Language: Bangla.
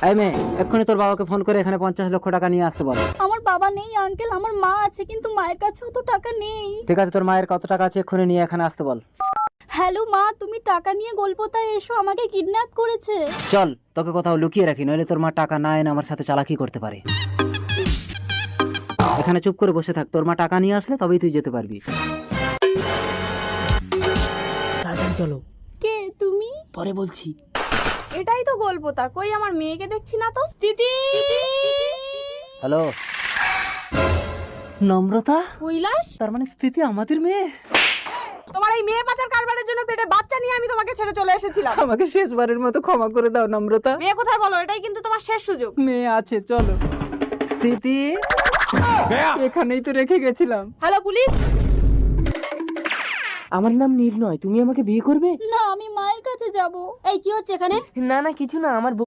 এই মেয়ে, এক্ষুনি তোর বাবাকে ফোন করে এখানে 50 লক্ষ টাকা নিয়ে আসতে বল। আমার বাবা নেই আঙ্কেল, আমার মা আছে, কিন্তু মায়ের কাছেও তো টাকা নেই। ঠিক আছে, তোর মায়ের কত টাকা আছে এক্ষুনি নিয়ে এখানে আসতে বল। হ্যালো মা, তুমি টাকা নিয়ে গোলপোতায় এসো, আমাকে কিডন্যাপ করেছে। চল, তোকে কোথাও লুকিয়ে রাখি, নইলে তোর মা টাকা না এনে আমার সাথে চালাকি করতে পারে। এখানে চুপ করে বসে থাক, তোর মা টাকা নিয়ে আসলে তবেই তুই যেতে পারবি। তাড়াতাড়ি চলো, কে তুমি? পরে বলছি। এটাই তো গোলপোতা, কই আমার মেয়েকে দেখছি না তো। স্থিতি, হ্যালো, নম্রতা? কৈলাস, তার মানে স্থিতি আমাদের মেয়ে? তোমার এই মেয়ে পাচার কারবারের জন্য পেটে বাচ্চা নিয়ে আমি তোমাকে ছেড়ে চলে এসেছিলাম। আমাকে শেষবারের মতো ক্ষমা করে দাও নম্রতা। মেয়ে কোথায় বলো, এটাই কিন্তু তোমার শেষ সুযোগ। মেয়ে আছে, চলো। স্থিতি, এখানেই তো রেখে গেছিলাম। Hello police. আমার নাম নির্ণয়, তুমি আমাকে বিয়ে করবে? না, আমি মায়ের কাছে যাব। এই কি হচ্ছে এখানে? না না, কিছু না, আমার